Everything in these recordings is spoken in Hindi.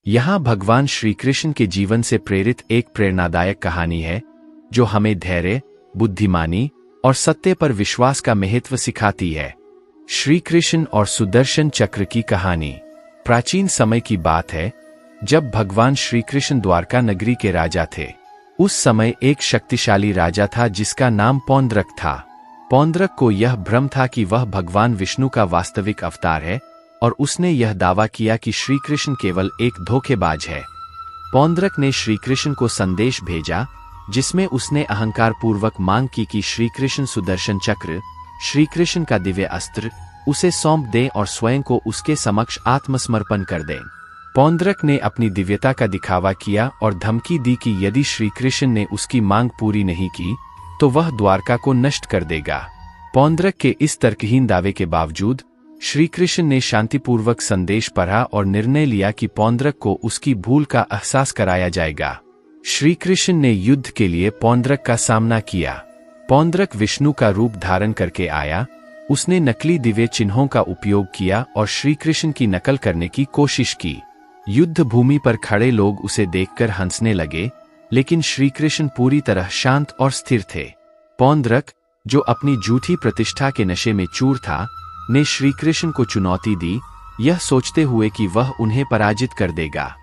यहाँ भगवान श्री कृष्ण के जीवन से प्रेरित एक प्रेरणादायक कहानी है जो हमें धैर्य, बुद्धिमानी और सत्य पर विश्वास का महत्व सिखाती है। श्री कृष्ण और सुदर्शन चक्र की कहानी। प्राचीन समय की बात है जब भगवान श्री कृष्ण द्वारका नगरी के राजा थे। उस समय एक शक्तिशाली राजा था जिसका नाम पौंद्रक था। पौंद्रक को यह भ्रम था कि वह भगवान विष्णु का वास्तविक अवतार है और उसने यह दावा किया कि श्री कृष्ण केवल एक धोखेबाज है। पौंद्रक ने श्री कृष्ण को संदेश भेजा जिसमें उसने अहंकार पूर्वक मांग की कि श्री कृष्ण सुदर्शन चक्र, श्री कृष्ण का दिव्य अस्त्र, उसे सौंप दें और स्वयं को उसके समक्ष आत्मसमर्पण कर दें। पौंद्रक ने अपनी दिव्यता का दिखावा किया और धमकी दी कि यदि श्री कृष्ण ने उसकी मांग पूरी नहीं की तो वह द्वारका को नष्ट कर देगा। पौंद्रक के इस तर्कहीन दावे के बावजूद श्री कृष्ण ने शांतिपूर्वक संदेश पढ़ा और निर्णय लिया कि पौंद्रक को उसकी भूल का एहसास कराया जाएगा। श्री कृष्ण ने युद्ध के लिए पौंद्रक का सामना किया। पौंद्रक विष्णु का रूप धारण करके आया। उसने नकली दिव्य चिन्हों का उपयोग किया और श्री कृष्ण की नकल करने की कोशिश की। युद्ध भूमि पर खड़े लोग उसे देखकर हंसने लगे, लेकिन श्री कृष्ण पूरी तरह शांत और स्थिर थे। पौंद्रक, जो अपनी झूठी प्रतिष्ठा के नशे में चूर था, ने श्री कृष्ण को चुनौती दी, यह सोचते हुए कि वह उन्हें पराजित कर देगा।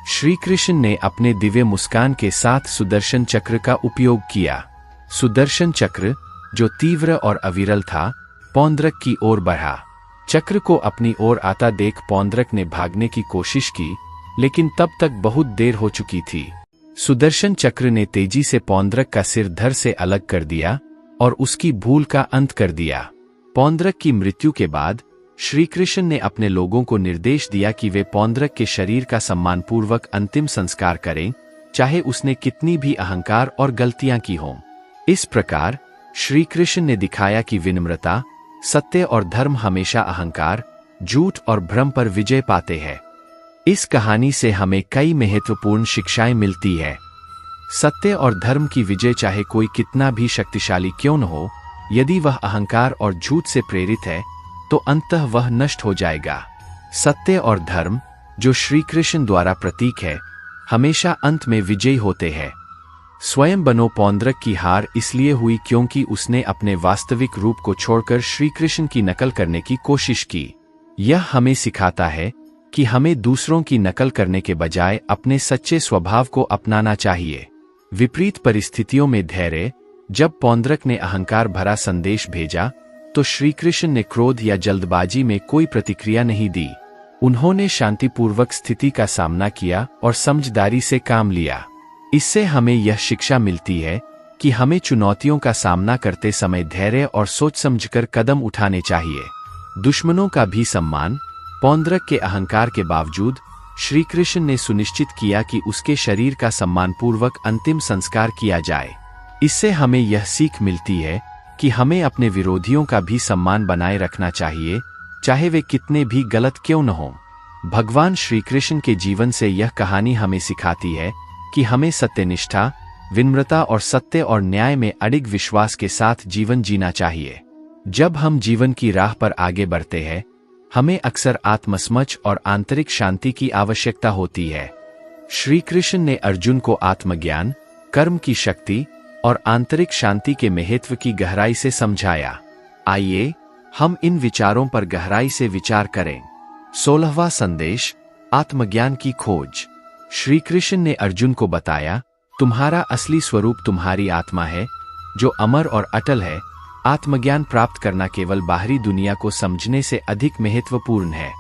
श्री कृष्ण ने अपने दिव्य मुस्कान के साथ सुदर्शन चक्र का उपयोग किया। सुदर्शन चक्र, जो तीव्र और अविरल था, पौंद्रक की ओर बढ़ा। चक्र को अपनी ओर आता देख पौंद्रक ने भागने की कोशिश की, लेकिन तब तक बहुत देर हो चुकी थी। सुदर्शन चक्र ने तेजी से पौंद्रक का सिर धड़ से अलग कर दिया और उसकी भूल का अंत कर दिया। पौंद्रक की मृत्यु के बाद श्री कृष्ण ने अपने लोगों को निर्देश दिया कि वे पौंद्रक के शरीर का सम्मानपूर्वक अंतिम संस्कार करें, चाहे उसने कितनी भी अहंकार और गलतियां की हों। इस प्रकार श्री कृष्ण ने दिखाया कि विनम्रता, सत्य और धर्म हमेशा अहंकार, झूठ और भ्रम पर विजय पाते हैं। इस कहानी से हमें कई महत्वपूर्ण शिक्षाएं मिलती है। सत्य और धर्म की विजय चाहे कोई कितना भी शक्तिशाली क्यों न हो, यदि वह अहंकार और झूठ से प्रेरित है तो अंततः वह नष्ट हो जाएगा। सत्य और धर्म, जो श्री कृष्ण द्वारा प्रतीक है, हमेशा अंत में विजयी होते हैं। स्वयं बनो पौंद्रक की हार इसलिए हुई क्योंकि उसने अपने वास्तविक रूप को छोड़कर श्री कृष्ण की नकल करने की कोशिश की। यह हमें सिखाता है कि हमें दूसरों की नकल करने के बजाय अपने सच्चे स्वभाव को अपनाना चाहिए। विपरीत परिस्थितियों में धैर्य। जब पौंद्रक ने अहंकार भरा संदेश भेजा तो श्री कृष्ण ने क्रोध या जल्दबाजी में कोई प्रतिक्रिया नहीं दी। उन्होंने शांतिपूर्वक स्थिति का सामना किया और समझदारी से काम लिया। इससे हमें यह शिक्षा मिलती है कि हमें चुनौतियों का सामना करते समय धैर्य और सोच समझकर कदम उठाने चाहिए। दुश्मनों का भी सम्मान। पौंद्रक के अहंकार के बावजूद श्री कृष्ण ने सुनिश्चित किया कि उसके शरीर का सम्मानपूर्वक अंतिम संस्कार किया जाए। इससे हमें यह सीख मिलती है कि हमें अपने विरोधियों का भी सम्मान बनाए रखना चाहिए, चाहे वे कितने भी गलत क्यों न हों। भगवान श्री कृष्ण के जीवन से यह कहानी हमें सिखाती है कि हमें सत्यनिष्ठा, विनम्रता और सत्य और न्याय में अडिग विश्वास के साथ जीवन जीना चाहिए। जब हम जीवन की राह पर आगे बढ़ते हैं, हमें अक्सर आत्मसमझ और आंतरिक शांति की आवश्यकता होती है। श्री कृष्ण ने अर्जुन को आत्मज्ञान, कर्म की शक्ति और आंतरिक शांति के महत्व की गहराई से समझाया। आइए हम इन विचारों पर गहराई से विचार करें। 16वां संदेश, आत्मज्ञान की खोज। श्री कृष्ण ने अर्जुन को बताया, तुम्हारा असली स्वरूप तुम्हारी आत्मा है, जो अमर और अटल है। आत्मज्ञान प्राप्त करना केवल बाहरी दुनिया को समझने से अधिक महत्वपूर्ण है।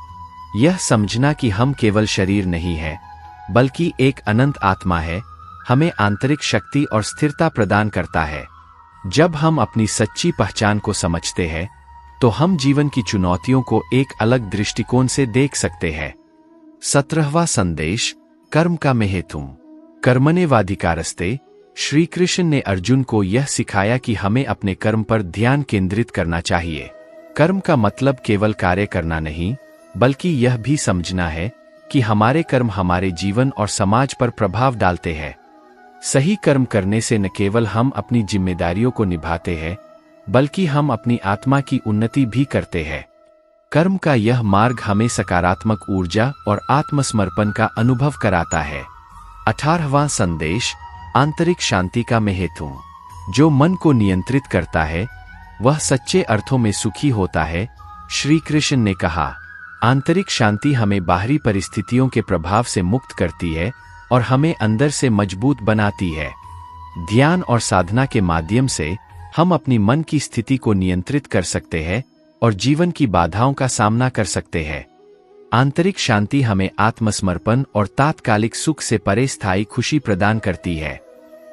यह समझना कि हम केवल शरीर नहीं है, बल्कि एक अनंत आत्मा है, हमें आंतरिक शक्ति और स्थिरता प्रदान करता है। जब हम अपनी सच्ची पहचान को समझते हैं, तो हम जीवन की चुनौतियों को एक अलग दृष्टिकोण से देख सकते हैं। 17वां संदेश, कर्म का महत्व। कर्मण्येवाधिकारस्ते। श्री कृष्ण ने अर्जुन को यह सिखाया कि हमें अपने कर्म पर ध्यान केंद्रित करना चाहिए। कर्म का मतलब केवल कार्य करना नहीं, बल्कि यह भी समझना है कि हमारे कर्म हमारे जीवन और समाज पर प्रभाव डालते हैं। सही कर्म करने से न केवल हम अपनी जिम्मेदारियों को निभाते हैं, बल्कि हम अपनी आत्मा की उन्नति भी करते हैं। कर्म का यह मार्ग हमें सकारात्मक ऊर्जा और आत्मसमर्पण का अनुभव कराता है। 18वां संदेश, आंतरिक शांति का महत्व। जो मन को नियंत्रित करता है वह सच्चे अर्थों में सुखी होता है। श्री कृष्ण ने कहा, आंतरिक शांति हमें बाहरी परिस्थितियों के प्रभाव से मुक्त करती है और हमें अंदर से मजबूत बनाती है। ध्यान और साधना के माध्यम से हम अपनी मन की स्थिति को नियंत्रित कर सकते हैं और जीवन की बाधाओं का सामना कर सकते हैं। आंतरिक शांति हमें आत्मसमर्पण और तात्कालिक सुख से परे स्थायी खुशी प्रदान करती है।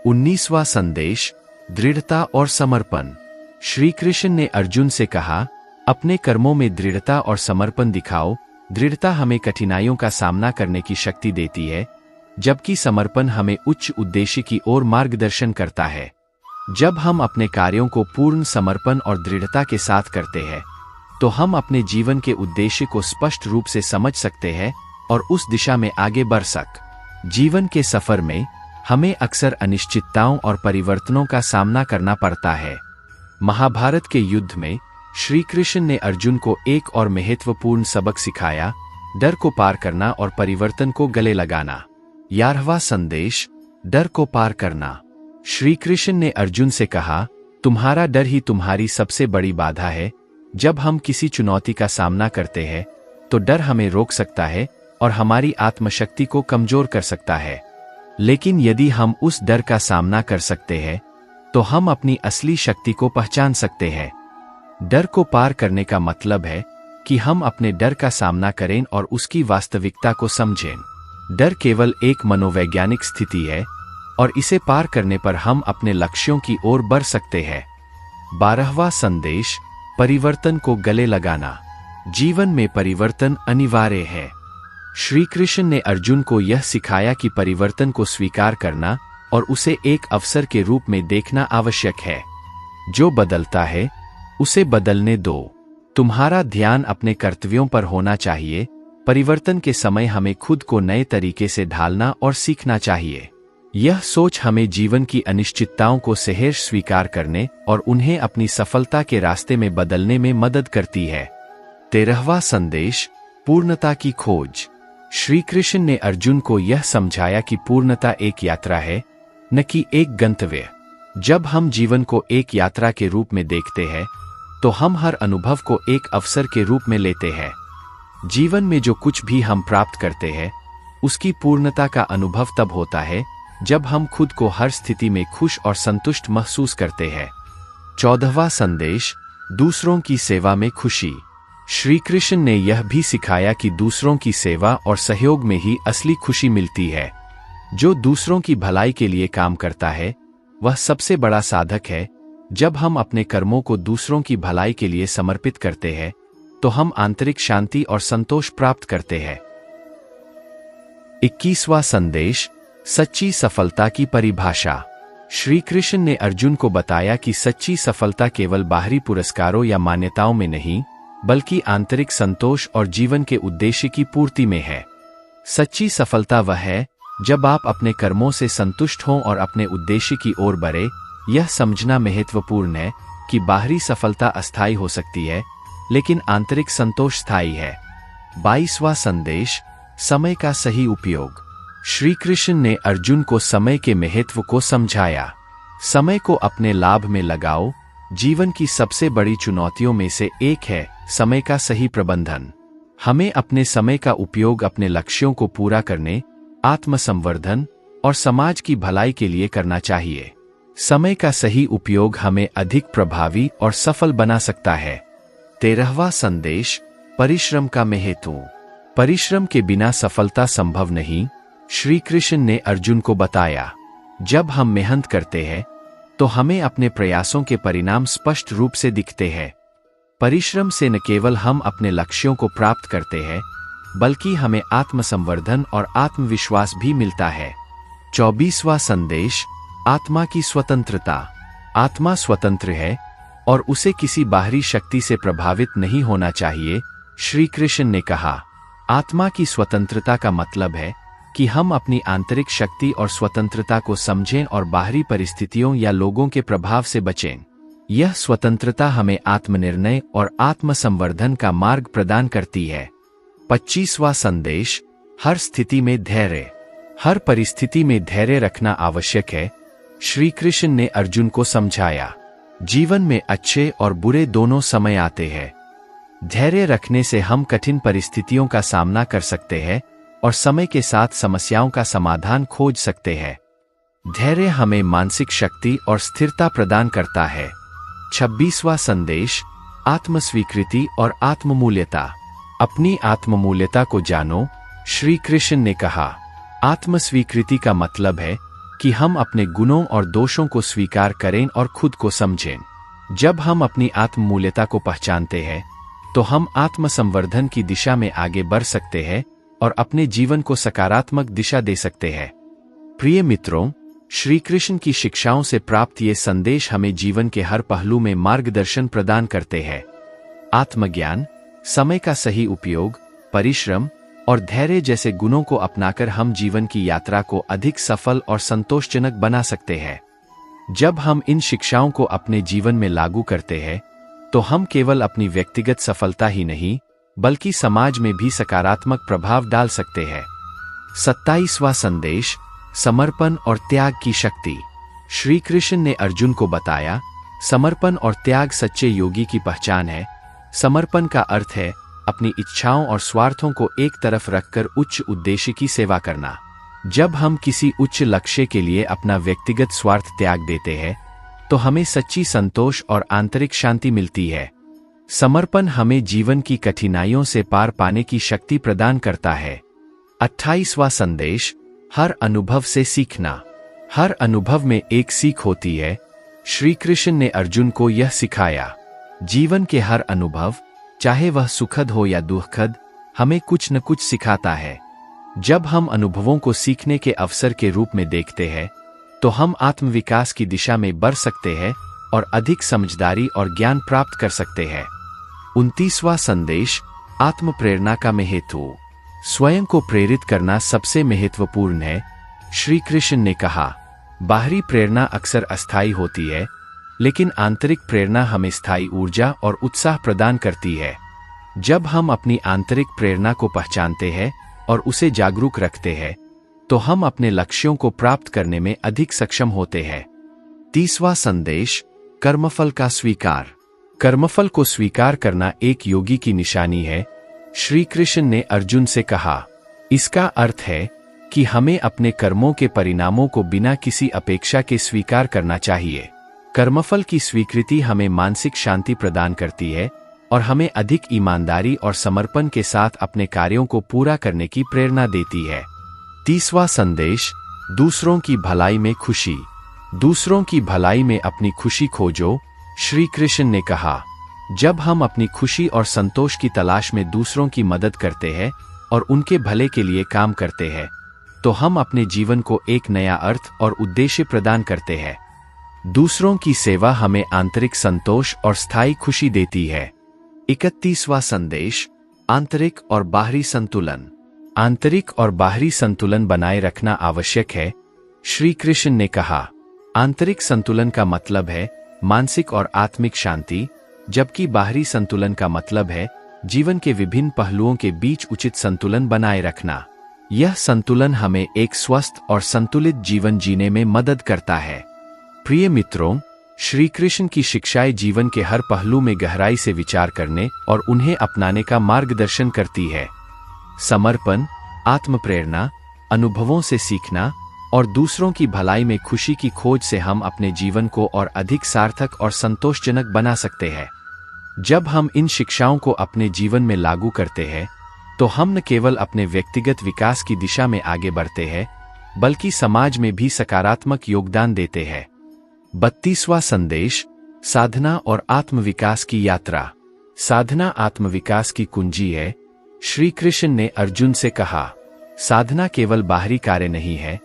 19वां संदेश, दृढ़ता और समर्पण। श्री कृष्ण ने अर्जुन से कहा, अपने कर्मों में दृढ़ता और समर्पण दिखाओ। दृढ़ता हमें कठिनाइयों का सामना करने की शक्ति देती है, जबकि समर्पण हमें उच्च उद्देश्य की ओर मार्गदर्शन करता है। जब हम अपने कार्यों को पूर्ण समर्पण और दृढ़ता के साथ करते हैं, तो हम अपने जीवन के उद्देश्य को स्पष्ट रूप से समझ सकते हैं और उस दिशा में आगे बढ़ जीवन के सफर में हमें अक्सर अनिश्चितताओं और परिवर्तनों का सामना करना पड़ता है। महाभारत के युद्ध में श्री कृष्ण ने अर्जुन को एक और महत्वपूर्ण सबक सिखाया, डर को पार करना और परिवर्तन को गले लगाना। 11वां संदेश, डर को पार करना। श्री कृष्ण ने अर्जुन से कहा, तुम्हारा डर ही तुम्हारी सबसे बड़ी बाधा है। जब हम किसी चुनौती का सामना करते हैं तो डर हमें रोक सकता है और हमारी आत्मशक्ति को कमजोर कर सकता है। लेकिन यदि हम उस डर का सामना कर सकते हैं तो हम अपनी असली शक्ति को पहचान सकते हैं। डर को पार करने का मतलब है कि हम अपने डर का सामना करें और उसकी वास्तविकता को समझें। डर केवल एक मनोवैज्ञानिक स्थिति है और इसे पार करने पर हम अपने लक्ष्यों की ओर बढ़ सकते हैं। 12वां संदेश, परिवर्तन को गले लगाना। जीवन में परिवर्तन अनिवार्य है। श्री कृष्ण ने अर्जुन को यह सिखाया कि परिवर्तन को स्वीकार करना और उसे एक अवसर के रूप में देखना आवश्यक है। जो बदलता है उसे बदलने दो। तुम्हारा ध्यान अपने कर्तव्यों पर होना चाहिए। परिवर्तन के समय हमें खुद को नए तरीके से ढालना और सीखना चाहिए। यह सोच हमें जीवन की अनिश्चितताओं को सहर्ष स्वीकार करने और उन्हें अपनी सफलता के रास्ते में बदलने में मदद करती है। 13वां संदेश, पूर्णता की खोज। श्री कृष्ण ने अर्जुन को यह समझाया कि पूर्णता एक यात्रा है, न कि एक गंतव्य। जब हम जीवन को एक यात्रा के रूप में देखते हैं तो हम हर अनुभव को एक अवसर के रूप में लेते हैं। जीवन में जो कुछ भी हम प्राप्त करते हैं उसकी पूर्णता का अनुभव तब होता है जब हम खुद को हर स्थिति में खुश और संतुष्ट महसूस करते हैं। 14वां संदेश, दूसरों की सेवा में खुशी। श्री कृष्ण ने यह भी सिखाया कि दूसरों की सेवा और सहयोग में ही असली खुशी मिलती है। जो दूसरों की भलाई के लिए काम करता है वह सबसे बड़ा साधक है। जब हम अपने कर्मों को दूसरों की भलाई के लिए समर्पित करते हैं तो हम आंतरिक शांति और संतोष प्राप्त करते हैं। 21वां संदेश, सच्ची सफलता की परिभाषा। श्री कृष्ण ने अर्जुन को बताया कि सच्ची सफलता केवल बाहरी पुरस्कारों या मान्यताओं में नहीं, बल्कि आंतरिक संतोष और जीवन के उद्देश्य की पूर्ति में है। सच्ची सफलता वह है जब आप अपने कर्मों से संतुष्ट हों और अपने उद्देश्य की ओर बढ़े। यह समझना महत्वपूर्ण है कि बाहरी सफलता अस्थायी हो सकती है, लेकिन आंतरिक संतोष स्थायी है। 22वां संदेश, समय का सही उपयोग। श्री कृष्ण ने अर्जुन को समय के महत्व को समझाया। समय को अपने लाभ में लगाओ। जीवन की सबसे बड़ी चुनौतियों में से एक है समय का सही प्रबंधन। हमें अपने समय का उपयोग अपने लक्ष्यों को पूरा करने, आत्मसंवर्धन और समाज की भलाई के लिए करना चाहिए। समय का सही उपयोग हमें अधिक प्रभावी और सफल बना सकता है। 13वां संदेश, परिश्रम का महत्व। परिश्रम के बिना सफलता संभव नहीं। श्री कृष्ण ने अर्जुन को बताया, जब हम मेहनत करते हैं तो हमें अपने प्रयासों के परिणाम स्पष्ट रूप से दिखते हैं। परिश्रम से न केवल हम अपने लक्ष्यों को प्राप्त करते हैं, बल्कि हमें आत्मसंवर्धन और आत्मविश्वास भी मिलता है। 24वां संदेश, आत्मा की स्वतंत्रता। आत्मा स्वतंत्र है और उसे किसी बाहरी शक्ति से प्रभावित नहीं होना चाहिए। श्री कृष्ण ने कहा, आत्मा की स्वतंत्रता का मतलब है कि हम अपनी आंतरिक शक्ति और स्वतंत्रता को समझें और बाहरी परिस्थितियों या लोगों के प्रभाव से बचें। यह स्वतंत्रता हमें आत्मनिर्णय और आत्मसंवर्धन का मार्ग प्रदान करती है। 25वां संदेश, हर स्थिति में धैर्य। हर परिस्थिति में धैर्य रखना आवश्यक है। श्री कृष्ण ने अर्जुन को समझाया, जीवन में अच्छे और बुरे दोनों समय आते हैं। धैर्य रखने से हम कठिन परिस्थितियों का सामना कर सकते हैं और समय के साथ समस्याओं का समाधान खोज सकते हैं। धैर्य हमें मानसिक शक्ति और स्थिरता प्रदान करता है। 26वां संदेश, आत्मस्वीकृति और आत्ममूल्यता। अपनी आत्ममूल्यता को जानो। श्री कृष्ण ने कहा, आत्मस्वीकृति का मतलब है कि हम अपने गुणों और दोषों को स्वीकार करें और खुद को समझें। जब हम अपनी आत्ममूल्यता को पहचानते हैं तो हम आत्मसंवर्धन की दिशा में आगे बढ़ सकते हैं और अपने जीवन को सकारात्मक दिशा दे सकते हैं। प्रिय मित्रों, श्री कृष्ण की शिक्षाओं से प्राप्त ये संदेश हमें जीवन के हर पहलू में मार्गदर्शन प्रदान करते हैं। आत्मज्ञान, समय का सही उपयोग, परिश्रम और धैर्य जैसे गुणों को अपनाकर हम जीवन की यात्रा को अधिक सफल और संतोषजनक बना सकते हैं। जब हम इन शिक्षाओं को अपने जीवन में लागू करते हैं तो हम केवल अपनी व्यक्तिगत सफलता ही नहीं बल्कि समाज में भी सकारात्मक प्रभाव डाल सकते हैं। 27वां संदेश, समर्पण और त्याग की शक्ति। श्री कृष्ण ने अर्जुन को बताया, समर्पण और त्याग सच्चे योगी की पहचान है। समर्पण का अर्थ है अपनी इच्छाओं और स्वार्थों को एक तरफ रखकर उच्च उद्देश्य की सेवा करना। जब हम किसी उच्च लक्ष्य के लिए अपना व्यक्तिगत स्वार्थ त्याग देते हैं तो हमें सच्ची संतोष और आंतरिक शांति मिलती है। समर्पण हमें जीवन की कठिनाइयों से पार पाने की शक्ति प्रदान करता है। 28वां संदेश, हर अनुभव से सीखना। हर अनुभव में एक सीख होती है। श्री कृष्ण ने अर्जुन को यह सिखाया, जीवन के हर अनुभव, चाहे वह सुखद हो या दुखद, हमें कुछ न कुछ सिखाता है। जब हम अनुभवों को सीखने के अवसर के रूप में देखते हैं तो हम आत्मविकास की दिशा में बढ़ सकते हैं और अधिक समझदारी और ज्ञान प्राप्त कर सकते हैं। 29वां संदेश, आत्मप्रेरणा का महत्व। स्वयं को प्रेरित करना सबसे महत्वपूर्ण है। श्री कृष्ण ने कहा, बाहरी प्रेरणा अक्सर अस्थायी होती है लेकिन आंतरिक प्रेरणा हमें स्थायी ऊर्जा और उत्साह प्रदान करती है। जब हम अपनी आंतरिक प्रेरणा को पहचानते हैं और उसे जागरूक रखते हैं तो हम अपने लक्ष्यों को प्राप्त करने में अधिक सक्षम होते हैं। 30वां संदेश, कर्मफल का स्वीकार। कर्मफल को स्वीकार करना एक योगी की निशानी है। श्री कृष्ण ने अर्जुन से कहा, इसका अर्थ है कि हमें अपने कर्मों के परिणामों को बिना किसी अपेक्षा के स्वीकार करना चाहिए। कर्मफल की स्वीकृति हमें मानसिक शांति प्रदान करती है और हमें अधिक ईमानदारी और समर्पण के साथ अपने कार्यों को पूरा करने की प्रेरणा देती है। 30वां संदेश, दूसरों की भलाई में खुशी। दूसरों की भलाई में अपनी खुशी खोजो। श्री कृष्ण ने कहा, जब हम अपनी खुशी और संतोष की तलाश में दूसरों की मदद करते हैं और उनके भले के लिए काम करते हैं तो हम अपने जीवन को एक नया अर्थ और उद्देश्य प्रदान करते हैं। दूसरों की सेवा हमें आंतरिक संतोष और स्थायी खुशी देती है। 31वां संदेश, आंतरिक और बाहरी संतुलन। आंतरिक और बाहरी संतुलन बनाए रखना आवश्यक है। श्री कृष्ण ने कहा, आंतरिक संतुलन का मतलब है मानसिक और आत्मिक शांति, जबकि बाहरी संतुलन का मतलब है जीवन के विभिन्न पहलुओं के बीच उचित संतुलन बनाए रखना। यह संतुलन हमें एक स्वस्थ और संतुलित जीवन जीने में मदद करता है। प्रिय मित्रों, श्री कृष्ण की शिक्षाएं जीवन के हर पहलू में गहराई से विचार करने और उन्हें अपनाने का मार्गदर्शन करती है। समर्पण, आत्मप्रेरणा, अनुभवों से सीखना और दूसरों की भलाई में खुशी की खोज से हम अपने जीवन को और अधिक सार्थक और संतोषजनक बना सकते हैं। जब हम इन शिक्षाओं को अपने जीवन में लागू करते हैं तो हम न केवल अपने व्यक्तिगत विकास की दिशा में आगे बढ़ते हैं बल्कि समाज में भी सकारात्मक योगदान देते हैं। 32वां संदेश, साधना और आत्मविकास की यात्रा। साधना आत्मविकास की कुंजी है। श्री कृष्ण ने अर्जुन से कहा, साधना केवल बाहरी कार्य नहीं है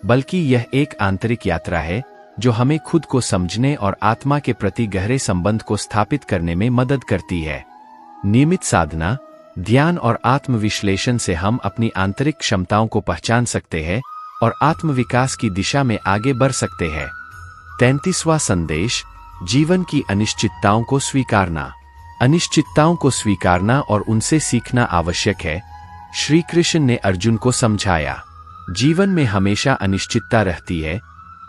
बल्कि यह एक आंतरिक यात्रा है जो हमें खुद को समझने और आत्मा के प्रति गहरे संबंध को स्थापित करने में मदद करती है। नियमित साधना, ध्यान और आत्मविश्लेषण से हम अपनी आंतरिक क्षमताओं को पहचान सकते हैं और आत्मविकास की दिशा में आगे बढ़ सकते हैं। 33वां संदेश, जीवन की अनिश्चितताओं को स्वीकारना। अनिश्चितताओं को स्वीकारना और उनसे सीखना आवश्यक है, श्री कृष्ण ने अर्जुन को समझाया। जीवन में हमेशा अनिश्चितता रहती है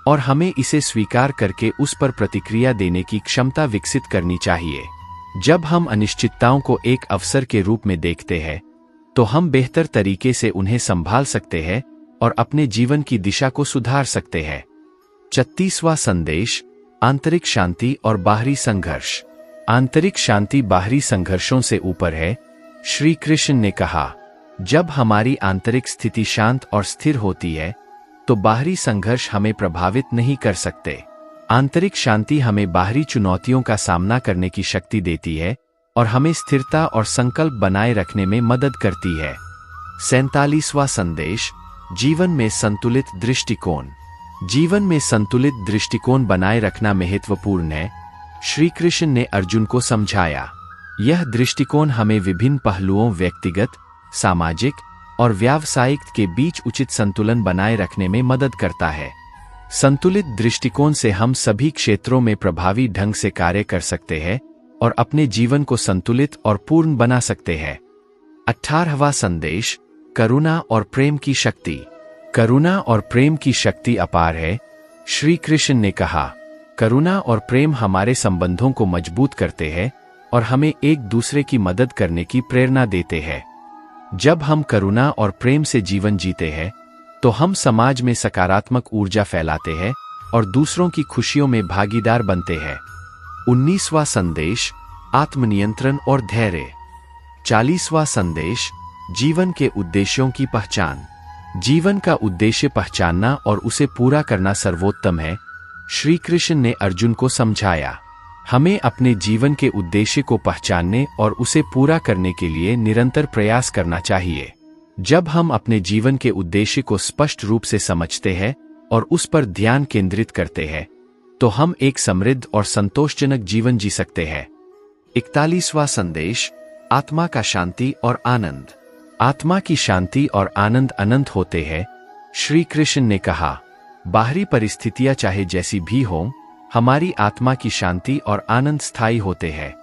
और हमें इसे स्वीकार करके उस पर प्रतिक्रिया देने की क्षमता विकसित करनी चाहिए। जब हम अनिश्चितताओं को एक अवसर के रूप में देखते हैं, तो हम बेहतर तरीके से उन्हें संभाल सकते हैं और अपने जीवन की दिशा को सुधार सकते हैं। 36वां संदेश, आंतरिक शांति और बाहरी संघर्ष। आंतरिक शांति बाहरी संघर्षों से ऊपर है। श्री कृष्ण ने कहा, जब हमारी आंतरिक स्थिति शांत और स्थिर होती है, तो बाहरी संघर्ष हमें प्रभावित नहीं कर सकते। आंतरिक शांति हमें बाहरी चुनौतियों का सामना करने की शक्ति देती है और हमें स्थिरता और संकल्प बनाए रखने में मदद करती है। 47वां संदेश, जीवन में संतुलित दृष्टिकोण। जीवन में संतुलित दृष्टिकोण बनाए रखना महत्वपूर्ण है, श्री कृष्ण ने अर्जुन को समझाया। यह दृष्टिकोण हमें विभिन्न पहलुओं व्यक्तिगत, सामाजिक और व्यावसायिक के बीच उचित संतुलन बनाए रखने में मदद करता है। संतुलित दृष्टिकोण से हम सभी क्षेत्रों में प्रभावी ढंग से कार्य कर सकते हैं और अपने जीवन को संतुलित और पूर्ण बना सकते हैं। 18वां संदेश, करुणा और प्रेम की शक्ति। करुणा और प्रेम की शक्ति अपार है। श्री कृष्ण ने कहा, करुणा और प्रेम हमारे संबंधों को मजबूत करते हैं और हमें एक दूसरे की मदद करने की प्रेरणा देते हैं। जब हम करुणा और प्रेम से जीवन जीते हैं, तो हम समाज में सकारात्मक ऊर्जा फैलाते हैं और दूसरों की खुशियों में भागीदार बनते हैं। 19वां संदेश, आत्मनियंत्रण और धैर्य। 40वां संदेश, जीवन के उद्देश्यों की पहचान। जीवन का उद्देश्य पहचानना और उसे पूरा करना सर्वोत्तम है, श्री कृष्ण ने अर्जुन को समझाया। हमें अपने जीवन के उद्देश्य को पहचानने और उसे पूरा करने के लिए निरंतर प्रयास करना चाहिए। जब हम अपने जीवन के उद्देश्य को स्पष्ट रूप से समझते हैं और उस पर ध्यान केंद्रित करते हैं, तो हम एक समृद्ध और संतोषजनक जीवन जी सकते हैं। 41वां संदेश, आत्मा का शांति और आनंद। आत्मा की शांति और आनंद अनंत होते हैं। श्री कृष्ण ने कहा, बाहरी परिस्थितियां चाहे जैसी भी हों, हमारी आत्मा की शांति और आनंद स्थायी होते हैं।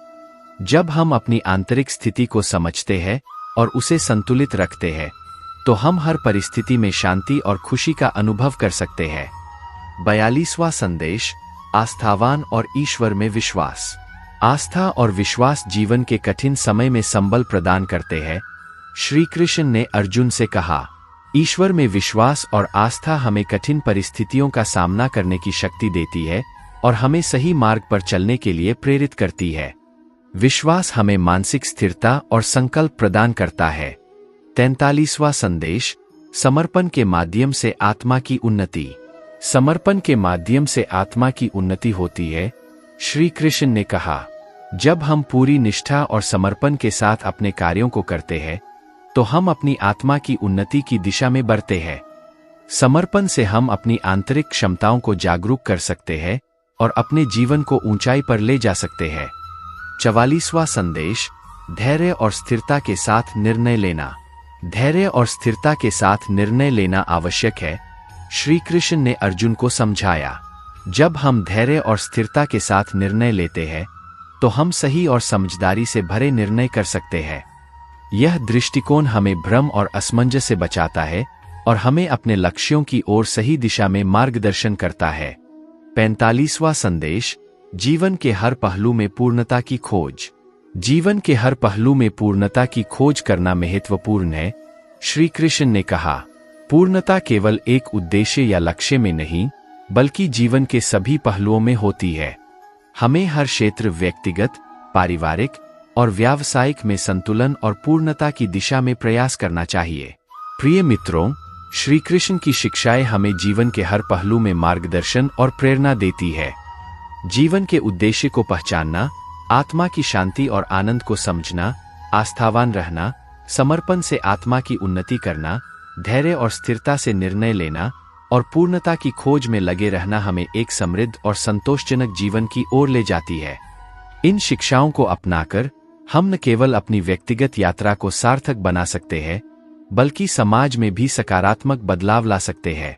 जब हम अपनी आंतरिक स्थिति को समझते हैं और उसे संतुलित रखते हैं, तो हम हर परिस्थिति में शांति और खुशी का अनुभव कर सकते हैं। 42वां संदेश, आस्थावान और ईश्वर में विश्वास। आस्था और विश्वास जीवन के कठिन समय में संबल प्रदान करते हैं। श्री कृष्ण ने अर्जुन से कहा, ईश्वर में विश्वास और आस्था हमें कठिन परिस्थितियों का सामना करने की शक्ति देती है और हमें सही मार्ग पर चलने के लिए प्रेरित करती है। विश्वास हमें मानसिक स्थिरता और संकल्प प्रदान करता है। 43वां संदेश, समर्पण के माध्यम से आत्मा की उन्नति। समर्पण के माध्यम से आत्मा की उन्नति होती है। श्री कृष्ण ने कहा, जब हम पूरी निष्ठा और समर्पण के साथ अपने कार्यों को करते हैं, तो हम अपनी आत्मा की उन्नति की दिशा में बढ़ते हैं। समर्पण से हम अपनी आंतरिक क्षमताओं को जागरूक कर सकते हैं और अपने जीवन को ऊंचाई पर ले जा सकते हैं। 44वां संदेश, धैर्य और स्थिरता के साथ निर्णय लेना। धैर्य और स्थिरता के साथ निर्णय लेना आवश्यक है, श्री कृष्ण ने अर्जुन को समझाया। जब हम धैर्य और स्थिरता के साथ निर्णय लेते हैं, तो हम सही और समझदारी से भरे निर्णय कर सकते हैं। यह दृष्टिकोण हमें भ्रम और असमंजस से बचाता है और हमें अपने लक्ष्यों की ओर सही दिशा में मार्गदर्शन करता है। 45वां संदेश, जीवन के हर पहलू में पूर्णता की खोज। जीवन के हर पहलू में पूर्णता की खोज करना महत्वपूर्ण है। श्री कृष्ण ने कहा, पूर्णता केवल एक उद्देश्य या लक्ष्य में नहीं, बल्कि जीवन के सभी पहलुओं में होती है। हमें हर क्षेत्र, व्यक्तिगत, पारिवारिक और व्यावसायिक में संतुलन और पूर्णता की दिशा में प्रयास करना चाहिए। प्रिय मित्रों, श्री कृष्ण की शिक्षाएं हमें जीवन के हर पहलू में मार्गदर्शन और प्रेरणा देती है। जीवन के उद्देश्य को पहचानना, आत्मा की शांति और आनंद को समझना, आस्थावान रहना, समर्पण से आत्मा की उन्नति करना, धैर्य और स्थिरता से निर्णय लेना और पूर्णता की खोज में लगे रहना हमें एक समृद्ध और संतोषजनक जीवन की ओर ले जाती है। इन शिक्षाओं को अपनाकर हम न केवल अपनी व्यक्तिगत यात्रा को सार्थक बना सकते हैं, बल्कि समाज में भी सकारात्मक बदलाव ला सकते हैं।